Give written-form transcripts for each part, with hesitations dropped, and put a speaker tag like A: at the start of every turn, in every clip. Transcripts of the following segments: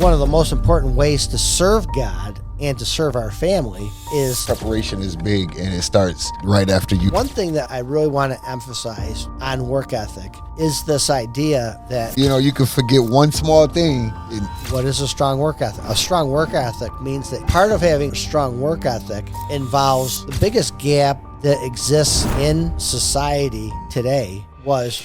A: one of the most important ways to serve God and to serve our family is
B: preparation is big, and it starts right after you.
A: One thing that I really want to emphasize on work ethic is this idea that,
B: you can forget one small thing.
A: What is a strong work ethic? A strong work ethic means that part of having a strong work ethic involves the biggest gap that exists in society today was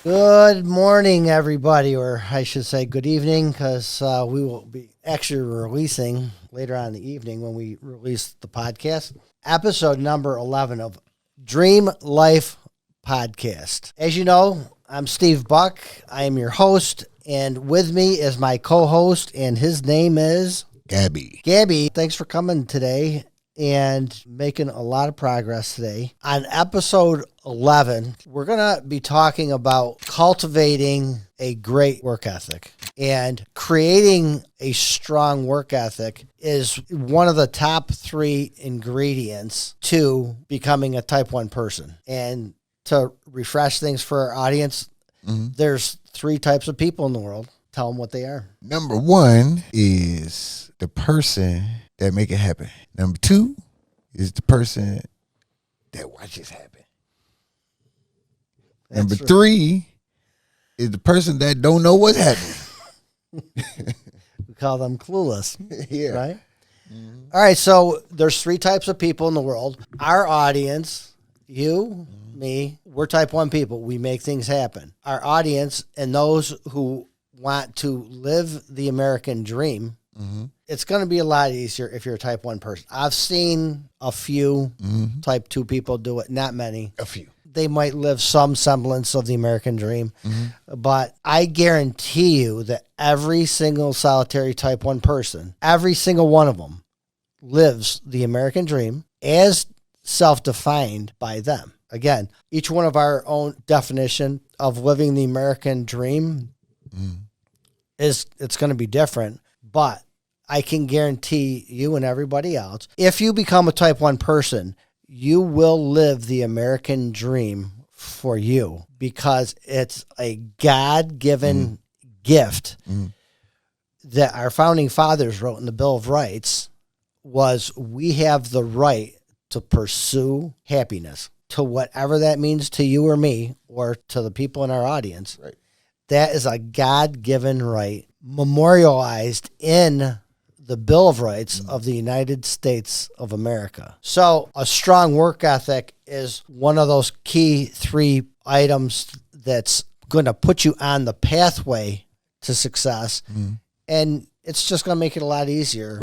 A: good morning, everybody, or I should say good evening, because we will be actually releasing later on in the evening when we release the podcast, episode number 11 of Dream Life Podcast. As you know, I'm Steve Buck. I am your host, and with me is my co-host, and his name is
B: Gabie.
A: Gabie, thanks for coming today and making a lot of progress today. On episode 11, we're going to be talking about cultivating a great work ethic. And creating a strong work ethic is one of the top 3 ingredients to becoming a type 1 person. And to refresh things for our audience, there's 3 types of people in the world. Tell them what they are.
B: Number 1 is the person that make it happen. Number 2 is the person that watches happen. Number 3 is the person that don't know what's happening.
A: We call them clueless.
B: Yeah.
A: Right? Mm-hmm. All right, so there's 3 types of people in the world. Our audience, you, me, we're type 1 people. We make things happen. Our audience and those who want to live the American dream, it's going to be a lot easier if you're a type 1 person. I've seen a few type 2 people do it, not many.
B: A few.
A: They might live some semblance of the American dream, but I guarantee you that every single solitary type 1 person, every single one of them lives the American dream as self-defined by them. Again, each one of our own definition of living the American dream it's going to be different, but I can guarantee you and everybody else, if you become a type 1 person, you will live the American dream for you because it's a God-given gift that our founding fathers wrote in the Bill of Rights was we have the right to pursue happiness, to whatever that means to you or me or to the people in our audience.
B: Right.
A: That is a God-given right memorialized in the Bill of Rights of the United States of America. So a strong work ethic is one of those key 3 items that's going to put you on the pathway to success. And it's just going to make it a lot easier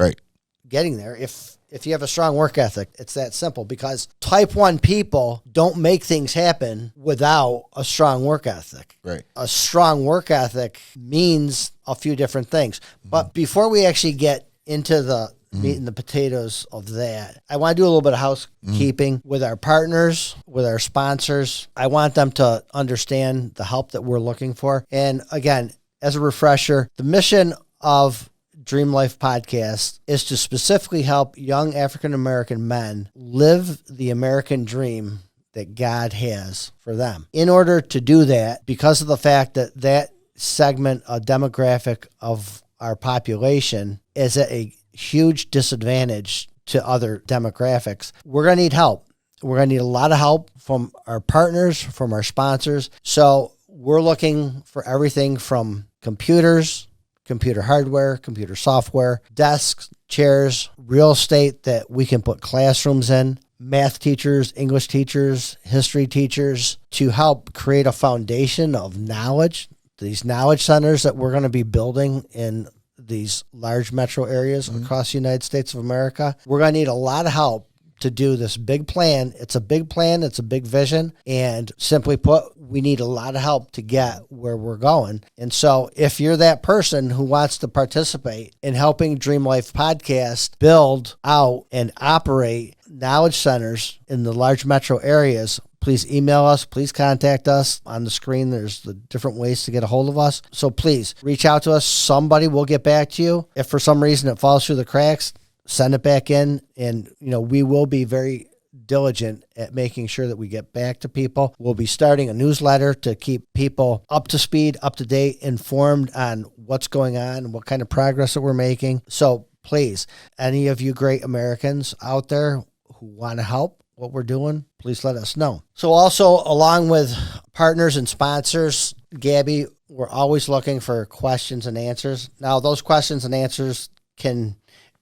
A: getting there. If you have a strong work ethic, it's that simple because type 1 people don't make things happen without a strong work ethic.
B: Right.
A: A strong work ethic means a few different things. But before we actually get into the meat and the potatoes of that, I want to do a little bit of housekeeping with our partners, with our sponsors. I want them to understand the help that we're looking for. And again, as a refresher, the mission of Dream Life Podcast is to specifically help young African-American men live the American dream that God has for them. In order to do that, because of the fact that that segment of demographic of our population is at a huge disadvantage to other demographics, we're going to need help. We're going to need a lot of help from our partners, from our sponsors. So we're looking for everything from computers, computer hardware, computer software, desks, chairs, real estate that we can put classrooms in, math teachers, English teachers, history teachers, to help create a foundation of knowledge. These knowledge centers that we're going to be building in these large metro areas across the United States of America, we're going to need a lot of help to do this big plan. It's a big plan. It's a big vision. And simply put, we need a lot of help to get where we're going. And so if you're that person who wants to participate in helping Dream Life Podcast build out and operate knowledge centers in the large metro areas, please email us. Please contact us. On the screen, there's the different ways to get a hold of us. So please reach out to us. Somebody will get back to you. If for some reason it falls through the cracks, send it back in, and we will be very diligent at making sure that we get back to people. We'll be starting a newsletter to keep people up to speed, up to date, informed on what's going on and what kind of progress that we're making. So please, any of you great Americans out there who want to help what we're doing, please let us know. So also, along with partners and sponsors, Gabie, we're always looking for questions and answers. Now, those questions and answers can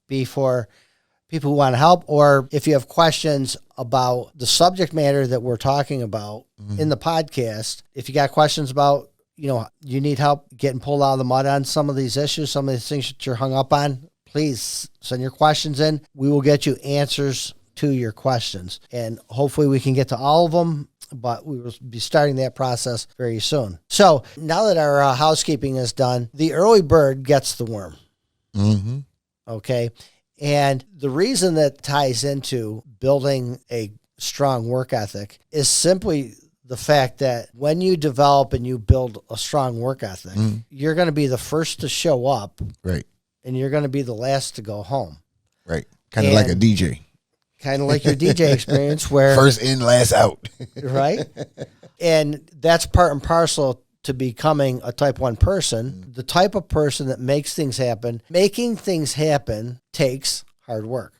A: be for people who want to help, or if you have questions about the subject matter that we're talking about in the podcast, if you got questions about, you need help getting pulled out of the mud on some of these issues, some of these things that you're hung up on, please send your questions in. We will get you answers to your questions, and hopefully we can get to all of them, but we will be starting that process very soon. So now that our housekeeping is done, the early bird gets the worm.
B: Mm-hmm.
A: Okay. And the reason that ties into building a strong work ethic is simply the fact that when you develop and you build a strong work ethic, you're going to be the first to show up.
B: Right.
A: And you're going to be the last to go home.
B: Right. Kind of like a DJ.
A: Kind of like your DJ experience where...
B: First in, last out.
A: Right? And that's part and parcel to becoming a type 1 person, the type of person that makes things happen. Making things happen takes hard work.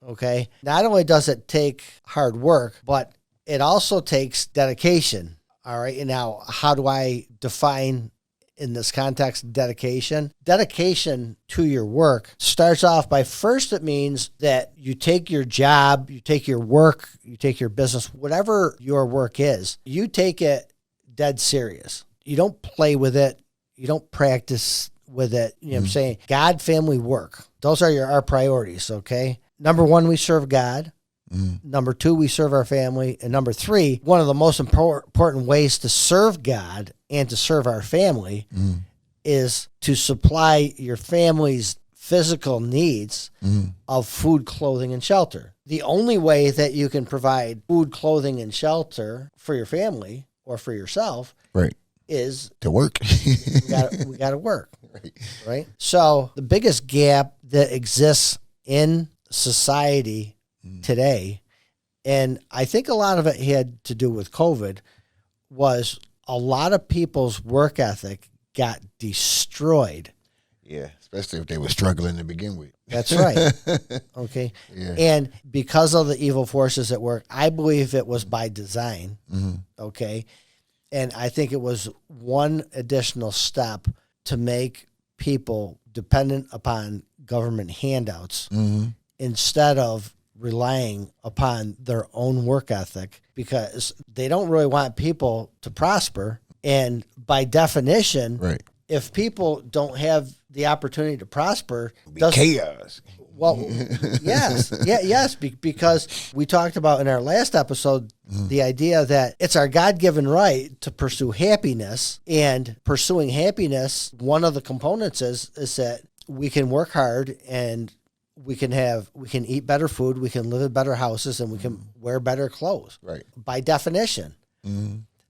A: Okay? Not only does it take hard work, but it also takes dedication. All right? And now, how do I define in this context dedication? Dedication to your work starts off by, first, it means that you take your job, you take your work, you take your business, whatever your work is, you take it dead serious. You don't play with it. You don't practice with it. You know what I'm saying? God, family, work. Those are our priorities, okay? Number 1, we serve God. Number 2, we serve our family. And number 3, one of the most important ways to serve God and to serve our family is to supply your family's physical needs of food, clothing, and shelter. The only way that you can provide food, clothing, and shelter for your family or for yourself is
B: to work.
A: we got to work. Right? So the biggest gap that exists in society today, and I think a lot of it had to do with COVID, was a lot of people's work ethic got destroyed.
B: Yeah, especially if they were struggling to begin with.
A: That's right. Okay.
B: Yeah.
A: And because of the evil forces at work, I believe it was by design. Okay. And I think it was one additional step to make people dependent upon government handouts instead of relying upon their own work ethic, because they don't really want people to prosper. And by definition, if people don't have the opportunity to prosper,
B: chaos.
A: Well, yes, because we talked about in our last episode the idea that it's our God-given right to pursue happiness, and pursuing happiness, one of the components is that we can work hard and we can eat better food, we can live in better houses, and we can wear better clothes. Right. By definition.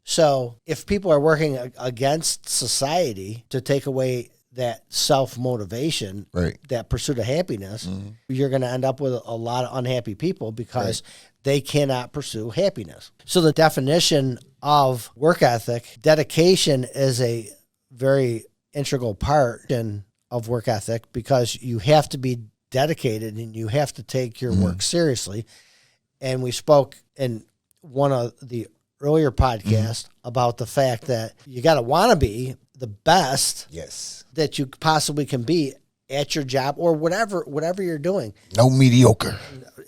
A: So if people are working against society to take away that self-motivation, that pursuit of happiness, you're going to end up with a lot of unhappy people because they cannot pursue happiness. So the definition of work ethic, dedication is a very integral part of work ethic, because you have to be dedicated and you have to take your work seriously. And we spoke in one of the earlier podcasts about the fact that you got to want to be the best that you possibly can be at your job or whatever you're doing.
B: No mediocre.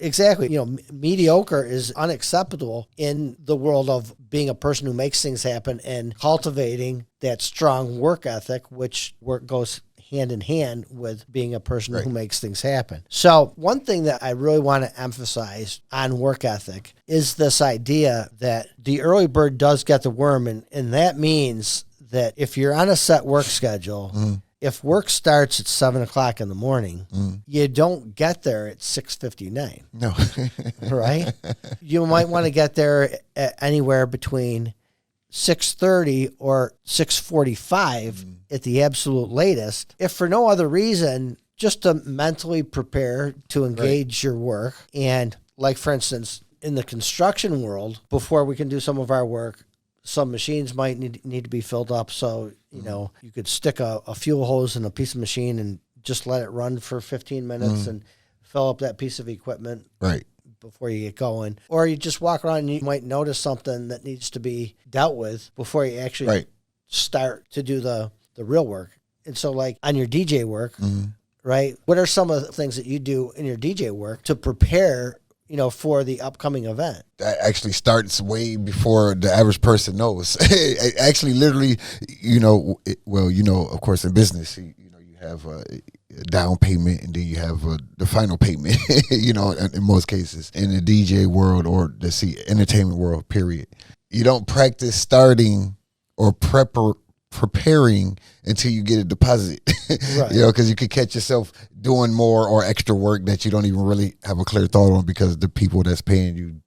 A: Exactly. Mediocre is unacceptable in the world of being a person who makes things happen and cultivating that strong work ethic, which goes hand in hand with being a person who makes things happen. So one thing that I really want to emphasize on work ethic is this idea that the early bird does get the worm. And that means that if you're on a set work schedule, if work starts at 7:00 in the morning, you don't get there at 6:59.
B: No.
A: Right? You might want to get there at anywhere between 6:30 or 6:45 at the absolute latest, if for no other reason, just to mentally prepare to engage your work. And like, for instance, in the construction world, before we can do some of our work, some machines might need to be filled up. So, you know, you could stick a fuel hose in a piece of machine and just let it run for 15 minutes and fill up that piece of equipment.
B: Right.
A: Before you get going. Or you just walk around and you might notice something that needs to be dealt with before you actually start to do the real work. And so, like, on your DJ work, right, what are some of the things that you do in your DJ work to prepare, you know, for the upcoming event?
B: That actually starts way before the average person knows. Actually, literally, you know, of course, in business, you have a down payment and then you have the final payment, you know, in most cases. In the DJ world or the entertainment world, period. You don't practice starting or preparing until you get a deposit, right. You know, because you could catch yourself doing more or extra work that you don't even really have a clear thought on because the people that's paying you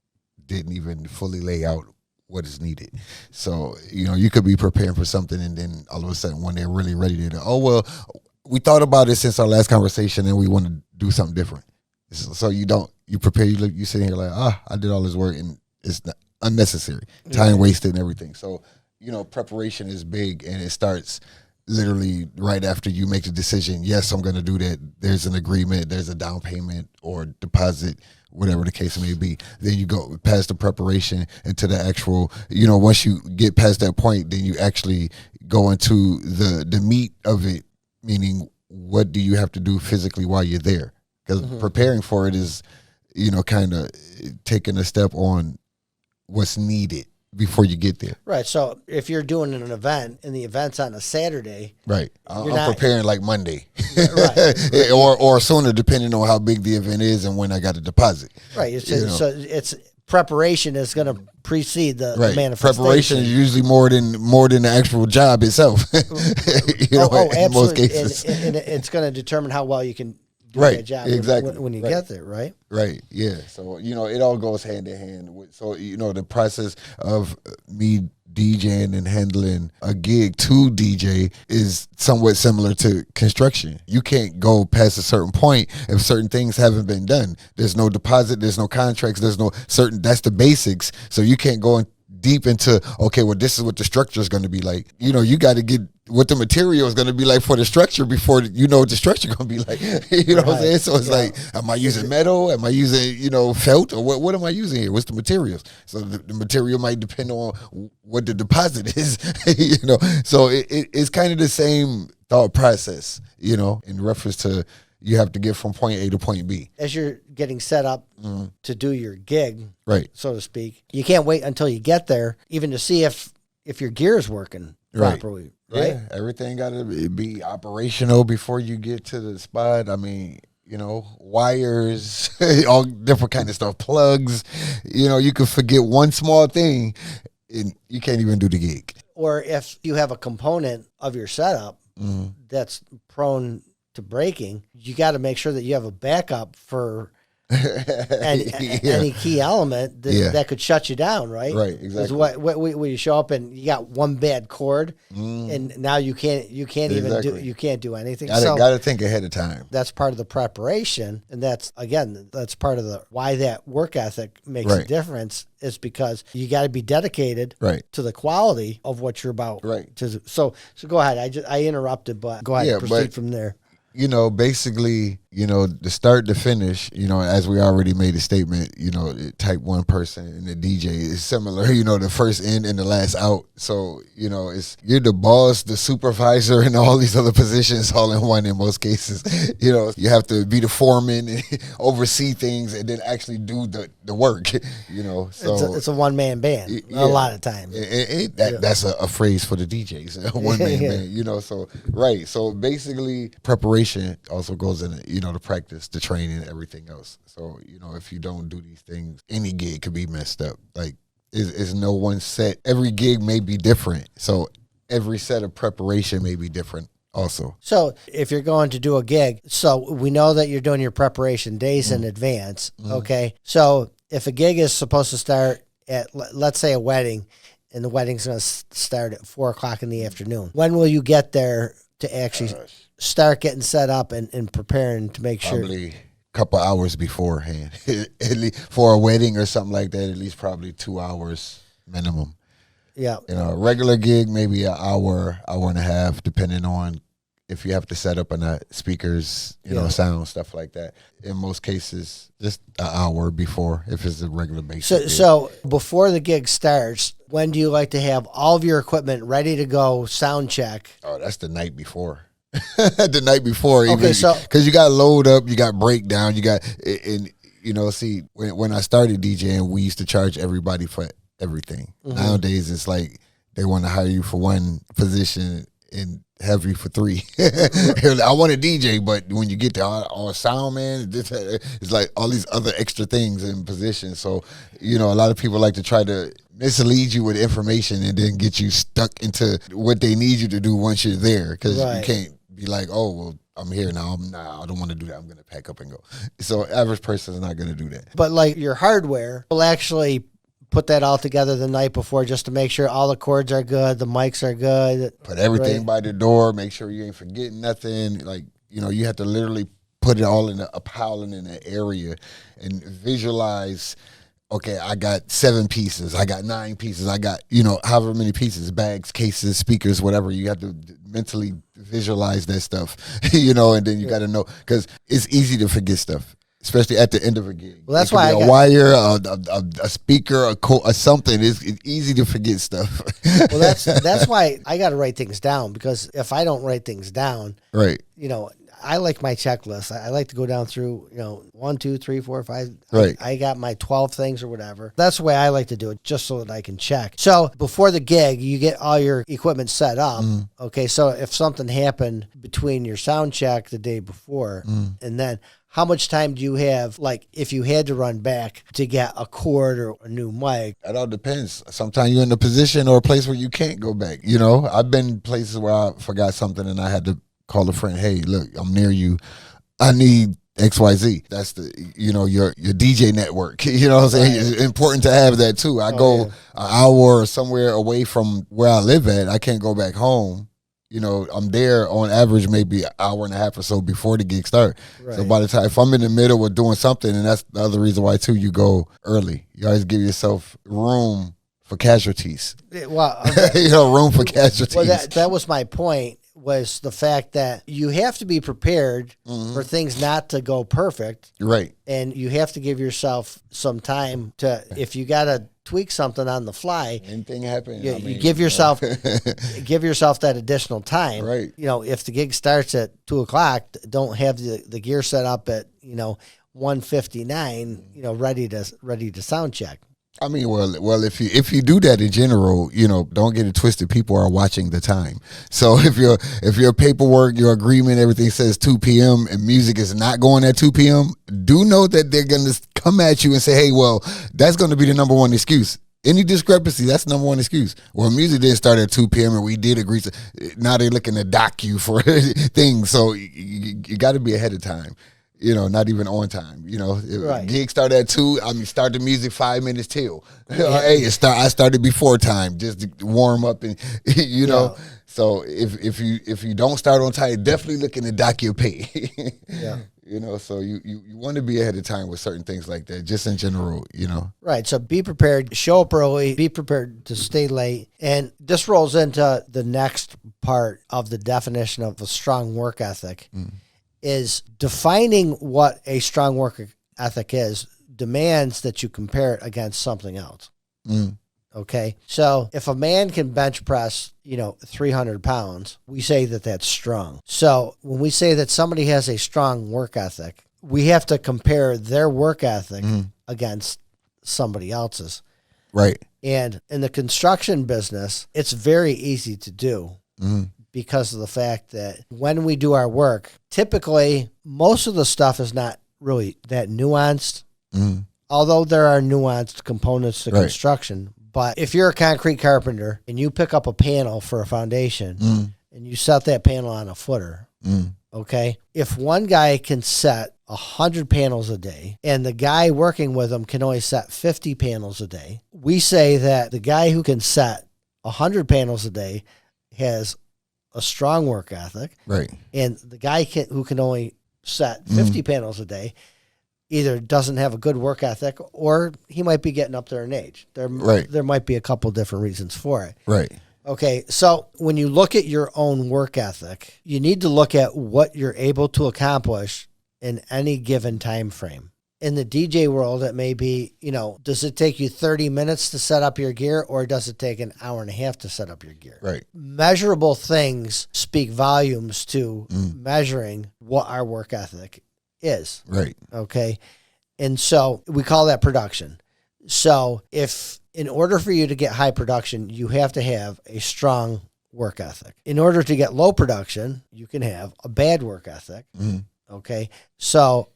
B: didn't even fully lay out what is needed. So, you know, you could be preparing for something and then all of a sudden when they're really ready to, oh, well, we thought about it since our last conversation and we want to do something different. So you prepare, you sit here like, I did all this work and it's not unnecessary, time wasted and everything. So, you know, preparation is big and it starts literally right after you make the decision. Yes, I'm going to do that. There's an agreement, there's a down payment or deposit, whatever the case may be. Then you go past the preparation into the actual, you know, once you get past that point, then you actually go into the meat of it. Meaning, what do you have to do physically while you're there? Because preparing for it is, you know, kind of taking a step on what's needed before you get there.
A: Right. So if you're doing an event and the event's on a Saturday,
B: right, I'm preparing like Monday,
A: right.
B: or sooner, depending on how big the event is and when I got a deposit.
A: Right. So it's preparation is going to precede the manifestation.
B: Preparation is usually more than the actual job itself. You know,
A: absolutely.
B: In most cases,
A: and it's going to determine how well you can do that job when you get there, right?
B: Right, yeah. So, you know, it all goes hand in hand. So, you know, the process of me DJing and handling a gig to DJ is somewhat similar to construction. You can't go past a certain point if certain things haven't been done. There's no deposit, there's no contracts, there's no that's the basics. So you can't go in deep into, okay, well, this is what the structure is going to be like. You know, you got to get what the material is going to be like for the structure before you know what the structure going to be like. You know what I'm saying? So it's like, am I using metal? Am I using, you know, felt? Or what am I using here? What's the materials? So the material might depend on what the deposit is, you know. So it's kind of the same thought process, you know, in reference to you have to get from point A to point B. As
A: you're getting set up to do your gig,
B: right,
A: so to speak, you can't wait until you get there even to see if your gear is working properly, right?
B: Yeah, everything got to be operational before you get to the spot. I mean, you know, wires, all different kind of stuff, plugs. You know, you could forget one small thing and you can't even do the gig.
A: Or if you have a component of your setup that's prone to breaking, you got to make sure that you have a backup for any key element that could shut you down, right?
B: Right, exactly.
A: When you show up and you got one bad cord, and now you can't even do anything.
B: Got to think ahead of time.
A: That's part of the preparation, and that's part of the why that work ethic makes a difference. Is because you got to be dedicated to the quality of what you're about to do. So go ahead. I interrupted, but go ahead and proceed from there.
B: You know, basically, you know, the start to finish, you know, as we already made a statement, you know, type 1 person and the DJ is similar, you know, the first in and the last out. So, you know, you're the boss, the supervisor, and all these other positions all in one in most cases. You know, you have to be the foreman and oversee things and then actually do the work, you know. So
A: it's a one-man band a lot of times.
B: That's a phrase for the DJs, a one-man band, you know. So, So basically, preparation also goes in, you know, the practice, the training, everything else. So, you know, if you don't do these things, any gig could be messed up. Like, is no one set. Every gig may be different. So every set of preparation may be different also.
A: So if you're going to do a gig, so we know that you're doing your preparation days in advance. Okay. So if a gig is supposed to start at, let's say, a wedding, and the wedding's going to start at 4:00 in the afternoon, when will you get there to actually start getting set up and preparing to make
B: Probably
A: sure?
B: couple hours beforehand. At least for a wedding or something like that, at least probably 2 hours minimum.
A: Yeah.
B: You know, a regular gig, maybe an hour, hour and a half, depending on if you have to set up enough speakers, you know, sound, stuff like that. In most cases, just an hour before if it's a regular basic gig.
A: So before the gig starts, when do you like to have all of your equipment ready to go, sound check?
B: Oh, that's the night before. The night before.
A: Okay,
B: even,
A: so.
B: Because you got load up, you got breakdown, you got, and, you know, see, when I started DJing, we used to charge everybody for everything. Mm-hmm. Nowadays, it's like they want to hire you for one position and have you for three. I want a DJ, but when you get to our sound man, it's like all these other extra things in position. So, you know, a lot of people like to try to mislead you with information and then get you stuck into what they need you to do once you're there, because you can't be like, oh, well, I'm here now. I don't want to do that. I'm going to pack up and go. So average person is not going to do that.
A: But like your hardware will actually put that all together the night before just to make sure all the cords are good, the mics are good.
B: Put everything by the door. Make sure you ain't forgetting nothing. Like, you know, you have to literally put it all in a pile in an area and visualize, okay, I got 7 pieces. I got 9 pieces. I got, you know, however many pieces, bags, cases, speakers, whatever. You have to mentally visualize that stuff, you know, and then you got to know, because it's easy to forget stuff, especially at the end of a gig.
A: Well, that's why
B: a wire, a speaker, a something. It's easy to forget stuff.
A: Well, that's why I got to write things down, because if I don't write things down,
B: right,
A: you know, I like my checklist. I like to go down through, you know, 1, 2, 3, 4, 5.
B: Right.
A: I got my 12 things or whatever. That's the way I like to do it, just so that I can check. So before the gig, you get all your equipment set up. Okay, so if something happened between your sound check the day before and then, how much time do you have, like, if you had to run back to get a cord or a new mic?
B: It all depends. Sometimes you're in a position or a place where you can't go back. You know, I've been places where I forgot something and I had to call a friend. Hey, look, I'm near you. I need XYZ. That's the, you know, your DJ network. You know what I'm saying? Right. It's important to have that too. I go an hour or somewhere away from where I live at. I can't go back home. You know, I'm there on average maybe an hour and a half or so before the gig start. Right. So by the time, if I'm in the middle of doing something, and that's the other reason why too, you go early. You always give yourself room for casualties.
A: Well,
B: you know, room for casualties.
A: Well, that was my point, was the fact that you have to be prepared for things not to go perfect.
B: Right.
A: And you have to give yourself some time to, if you got to tweak something on the fly,
B: anything happen,
A: you give yourself that additional time.
B: Right.
A: You know, if the gig starts at 2:00, don't have the gear set up at, you know, 1:59, you know, ready to sound check.
B: I mean, well, if you do that in general, you know, don't get it twisted. People are watching the time. So if your paperwork, your agreement, everything says 2 p.m. and music is not going at 2 p.m., do know that they're going to come at you and say, hey, well, that's going to be the number one excuse. Any discrepancy, that's the number one excuse. Well, music didn't start at 2 p.m. and we did agree to. Now they're looking to dock you for things. So you got to be ahead of time. You know, not even on time. You know,
A: right.
B: Gig started at 2. I mean, start the music 5 minutes till. Hey, I started before time just to warm up, and you know. Yeah. So if you don't start on time, definitely looking to dock your pay.
A: Yeah.
B: You know, so you want to be ahead of time with certain things like that, just in general. You know.
A: Right. So be prepared. Show up early. Be prepared to stay late. And this rolls into the next part of the definition of a strong work ethic. Is defining what a strong work ethic is demands that you compare it against something else. Okay. So if a man can bench press, you know, 300 pounds, we say that that's strong. So when we say that somebody has a strong work ethic, we have to compare their work ethic against somebody else's.
B: Right.
A: And in the construction business, it's very easy to do. Because of the fact that when we do our work, typically most of the stuff is not really that nuanced, although there are nuanced components to construction. But if you're a concrete carpenter and you pick up a panel for a foundation and you set that panel on a footer, okay, if one guy can set 100 panels a day and the guy working with him can only set 50 panels a day, we say that the guy who can set 100 panels a day has a strong work ethic,
B: right?
A: And the guy who can only set 50 panels a day either doesn't have a good work ethic or he might be getting up there in age. There might be a couple different reasons for it.
B: Right.
A: Okay, so when you look at your own work ethic, you need to look at what you're able to accomplish in any given time frame. In the DJ world, it may be, does it take you 30 minutes to set up your gear, or does it take an hour and a half to set up your gear?
B: Right.
A: Measurable things speak volumes to measuring what our work ethic is.
B: Right.
A: Okay. And so we call that production. So if in order for you to get high production, you have to have a strong work ethic. In order to get low production, you can have a bad work ethic. Okay. So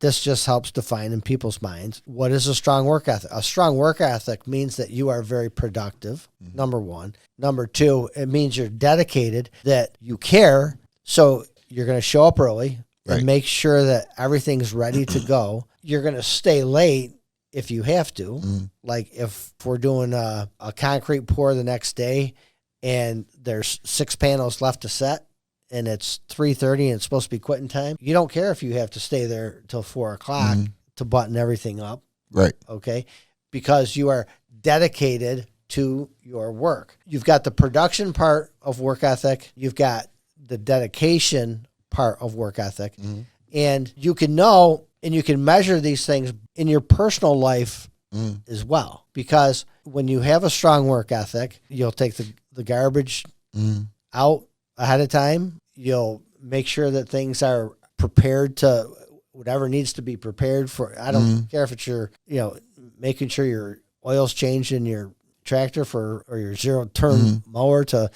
A: this just helps define in people's minds, what is a strong work ethic? A strong work ethic means that you are very productive, number one. Number two, it means you're dedicated, that you care. So you're going to show up early and make sure that everything's ready to go. You're going to stay late if you have to. Like if we're doing a concrete pour the next day and there's 6 panels left to set, and it's 3:30 and it's supposed to be quitting time, you don't care if you have to stay there till 4 o'clock to button everything up.
B: Right.
A: Okay. Because you are dedicated to your work. You've got the production part of work ethic. You've got the dedication part of work ethic. And you can know and you can measure these things in your personal life as well. Because when you have a strong work ethic, you'll take the garbage out ahead of time. You'll make sure that things are prepared to whatever needs to be prepared for. I don't care if it's your, making sure your oil's changed in your tractor or your zero turn mower to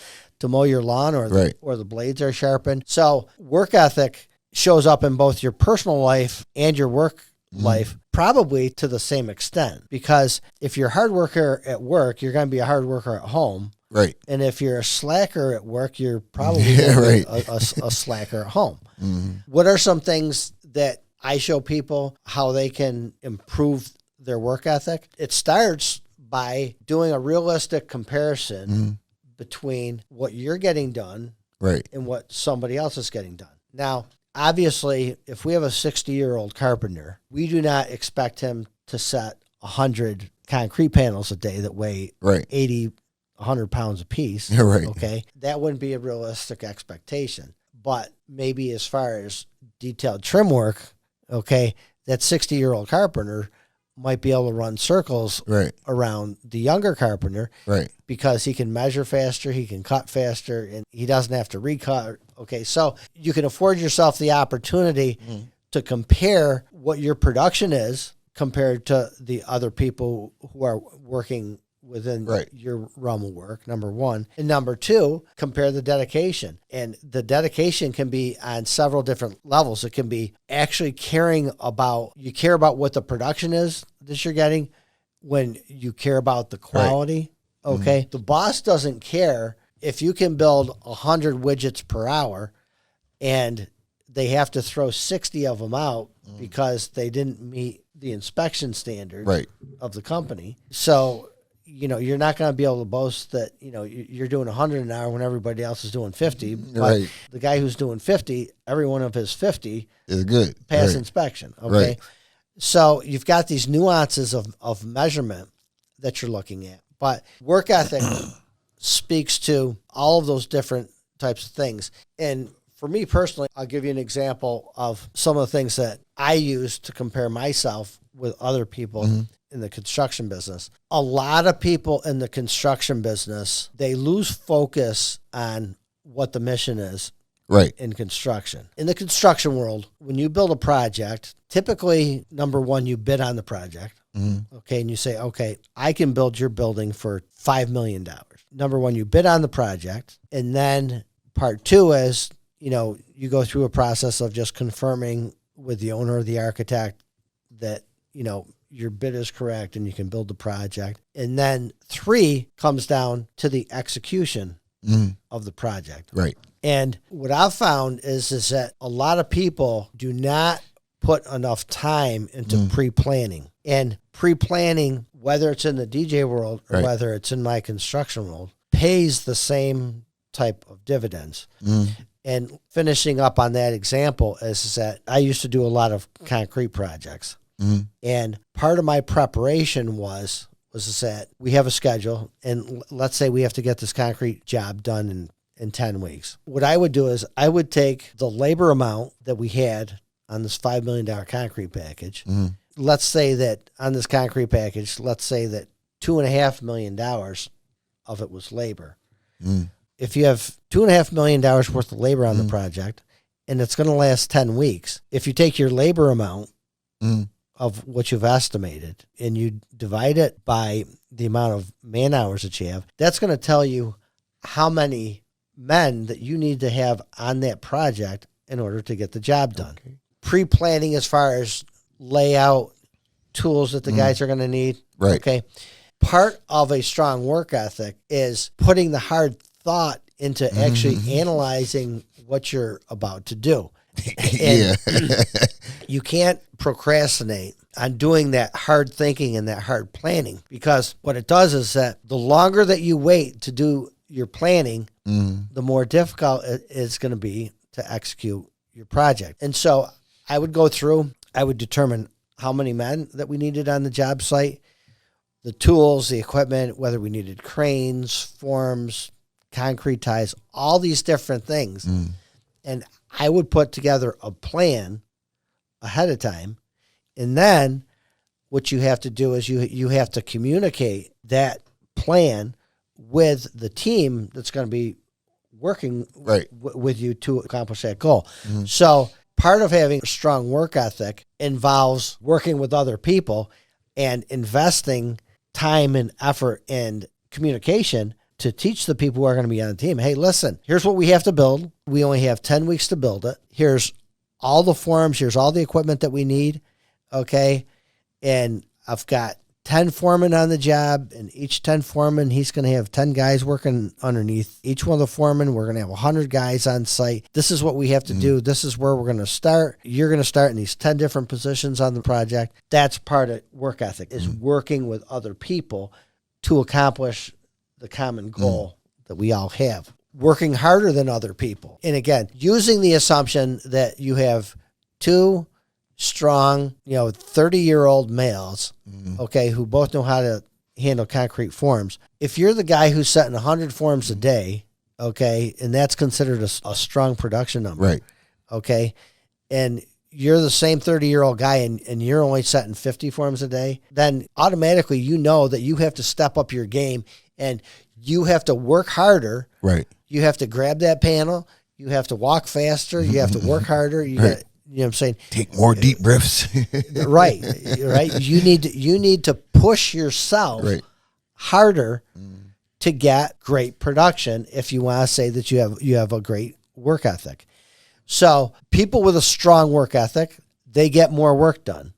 A: mow your lawn, or the blades are sharpened. So work ethic shows up in both your personal life and your work life, probably to the same extent, because if you're a hard worker at work, you're going to be a hard worker at home.
B: Right.
A: And if you're a slacker at work, you're probably a slacker at home. What are some things that I show people how they can improve their work ethic? It starts by doing a realistic comparison between what you're getting done and what somebody else is getting done. Now, obviously, if we have a 60-year-old carpenter, we do not expect him to set 100 concrete panels a day that weigh 80, 100 pounds a piece. Okay. That wouldn't be a realistic expectation. But maybe as far as detailed trim work, okay, that 60-year-old carpenter might be able to run circles around the younger carpenter because he can measure faster, he can cut faster, and he doesn't have to recut. Okay, so you can afford yourself the opportunity to compare what your production is compared to the other people who are working within your realm of work, number one. And number two, compare the dedication. And the dedication can be on several different levels. It can be actually caring about what the production is that you're getting when you care about the quality. Okay. The boss doesn't care if you can build 100 widgets per hour and they have to throw 60 of them out because they didn't meet the inspection standards of the company. So, you're not going to be able to boast that, you're doing 100 an hour when everybody else is doing 50. But the guy who's doing 50, every one of his 50
B: is good.
A: Pass inspection. Okay. So you've got these nuances of measurement that you're looking at. But work ethic speaks to all of those different types of things. And for me personally, I'll give you an example of some of the things that I use to compare myself with other people in the construction business. A lot of people in the construction business, they lose focus on what the mission is in construction. In the construction world, when you build a project, typically, number one, you bid on the project. Okay, and you say, okay, I can build your building for $5 million. Number one, you bid on the project. And then part two is, you go through a process of just confirming with the owner or the architect that, your bid is correct and you can build the project. And then 3 comes down to the execution of the project. And what I've found is that a lot of people do not put enough time into pre-planning. And pre-planning, whether it's in the DJ world or whether it's in my construction world, pays the same type of dividends. And finishing up on that example is that I used to do a lot of concrete projects. And part of my preparation was that we have a schedule, and let's say we have to get this concrete job done in 10 weeks. What I would do is I would take the labor amount that we had on this $5 million concrete package. Let's say that on this concrete package, let's say that $2.5 million of it was labor. If you have $2.5 million worth of labor on the project, and it's going to last 10 weeks, if you take your labor amount of what you've estimated and you divide it by the amount of man hours that you have, that's going to tell you how many men that you need to have on that project in order to get the job done. Okay. Pre-planning as far as layout, tools that the guys are going to need.
B: Right.
A: Okay. Part of a strong work ethic is putting the hard thought into actually analyzing what you're about to do. And you can't procrastinate on doing that hard thinking and that hard planning, because what it does is that the longer that you wait to do your planning, the more difficult it is going to be to execute your project. And so I would go through, I would determine how many men that we needed on the job site, the tools, the equipment, whether we needed cranes, forms, concrete ties, all these different things. And I would put together a plan ahead of time. And then what you have to do is you have to communicate that plan with the team that's going to be working with you to accomplish that goal. So part of having a strong work ethic involves working with other people and investing time and effort and communication to teach the people who are going to be on the team, hey, listen, here's what we have to build. We only have 10 weeks to build it. Here's all the forms. Here's all the equipment that we need. Okay. And I've got 10 foremen on the job, and each 10 foreman, he's going to have 10 guys working underneath each one of the foremen. We're going to have 100 guys on site. This is what we have to do. This is where we're going to start. You're going to start in these 10 different positions on the project. That's part of work ethic, is working with other people to accomplish the common goal that we all have. Working harder than other people. And again, using the assumption that you have two strong, 30-year-old males, okay, who both know how to handle concrete forms. If you're the guy who's setting 100 forms a day, okay, and that's considered a strong production number,
B: right?
A: Okay, and you're the same 30-year-old guy and you're only setting 50 forms a day, then automatically you know that you have to step up your game and you have to work harder.
B: Right.
A: You have to grab that panel. You have to walk faster. You have to work harder. You got, you know what I'm saying?
B: Take more deep breaths.
A: Right. You need to push yourself harder to get great production if you want to say that you have a great work ethic. So people with a strong work ethic, they get more work done.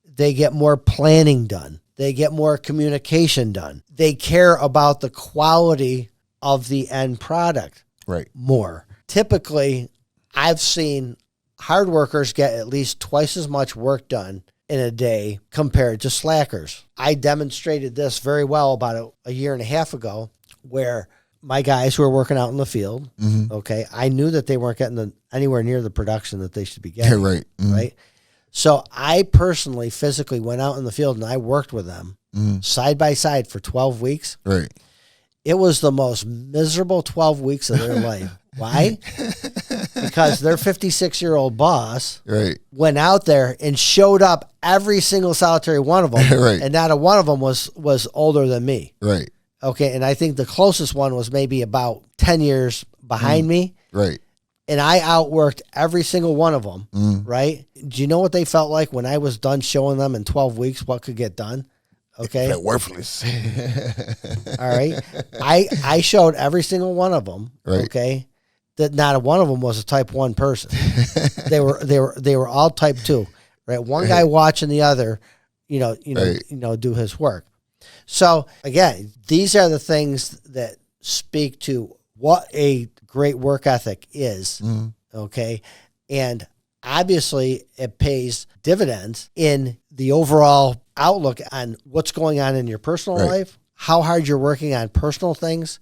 A: They get more planning done. They get more communication done. They care about the quality of the end product more. Typically, I've seen hard workers get at least twice as much work done in a day compared to slackers. I demonstrated this very well about a year and a half ago, where my guys who are working out in the field, okay, I knew that they weren't getting anywhere near the production that they should be getting. Right. So I personally physically went out in the field and I worked with them side by side for 12 weeks.
B: Right.
A: It was the most miserable 12 weeks of their life. Why? Because their 56-year-old boss went out there and showed up every single solitary one of them, and not a one of them was older than me. Right. Okay, and I think the closest one was maybe about 10 years behind me. Right. And I outworked every single one of them, right? Do you know what they felt like when I was done showing them in 12 weeks what could get done? Okay.
B: They're worthless.
A: All right. I showed every single one of them, okay, that not a one of them was a type 1 person. They were all type 2, right? One guy watching the other, do his work. So again, these are the things that speak to what a great work ethic is, okay? And obviously it pays dividends in the overall outlook on what's going on in your personal life, how hard you're working on personal things,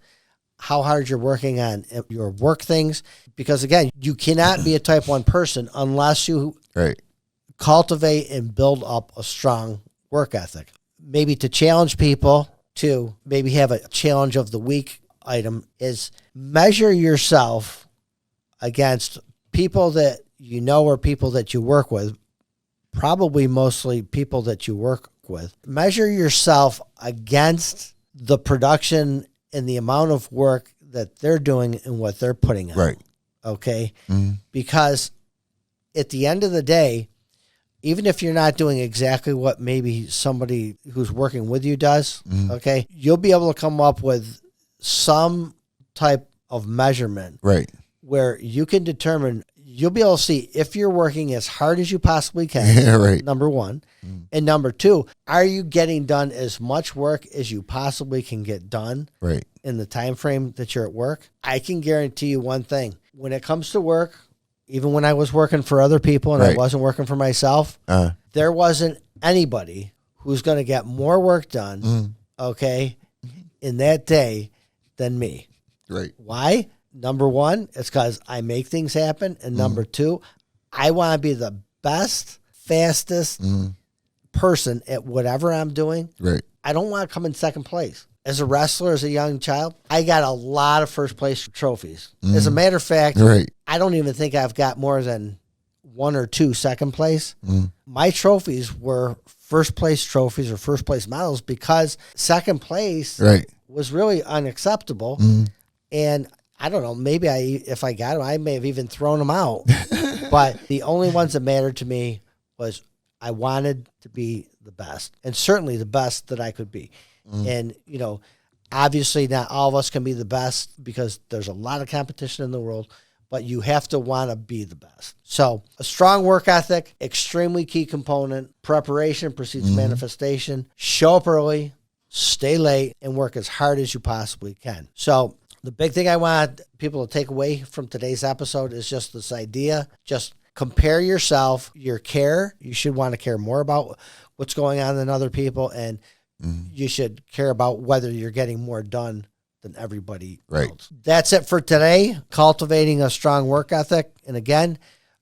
A: how hard you're working on your work things. Because again, you cannot be a type 1 person unless you cultivate and build up a strong work ethic. Maybe to challenge people to maybe have a challenge of the week item is measure yourself against people that you know or people that you work with, probably mostly people that you work with. Measure yourself against the production and the amount of work that they're doing and what they're putting out.
B: Right.
A: Okay? Because at the end of the day, even if you're not doing exactly what maybe somebody who's working with you does, okay, you'll be able to come up with some type of measurement where you can determine, you'll be able to see if you're working as hard as you possibly can, number one. And number two, are you getting done as much work as you possibly can get done in the time frame that you're at work? I can guarantee you one thing. When it comes to work, even when I was working for other people and I wasn't working for myself, there wasn't anybody who's going to get more work done, okay, in that day than me. Why? Number one, it's because I make things happen. And number two, I want to be the best, fastest person at whatever I'm doing. I don't want to come in second place. As a wrestler, as a young child, I got a lot of first place trophies. As a matter of fact, I don't even think I've got more than 1 or 2 second place. My trophies were first place trophies or first place medals because second place was really unacceptable. And I don't know, maybe if I got them, I may have even thrown them out. But the only ones that mattered to me was I wanted to be the best, and certainly the best that I could be. And, you know, obviously not all of us can be the best because there's a lot of competition in the world, but you have to want to be the best. So a strong work ethic, extremely key component. Preparation precedes manifestation. Show up early, stay late, and work as hard as you possibly can. So the big thing I want people to take away from today's episode is just this idea. Just compare yourself, your care. You should want to care more about what's going on than other people, and you should care about whether you're getting more done than everybody else. That's it for today. Cultivating a strong work ethic. And again,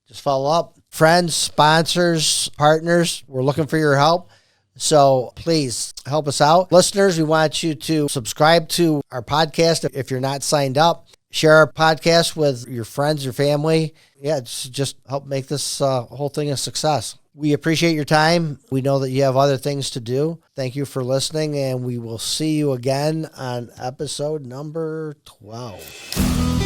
A: just follow up. Friends, sponsors, partners, we're looking for your help. So please help us out. Listeners, we want you to subscribe to our podcast if you're not signed up. Share our podcast with your friends, your family. Yeah, just help make this whole thing a success. We appreciate your time. We know that you have other things to do. Thank you for listening, and we will see you again on episode number 12.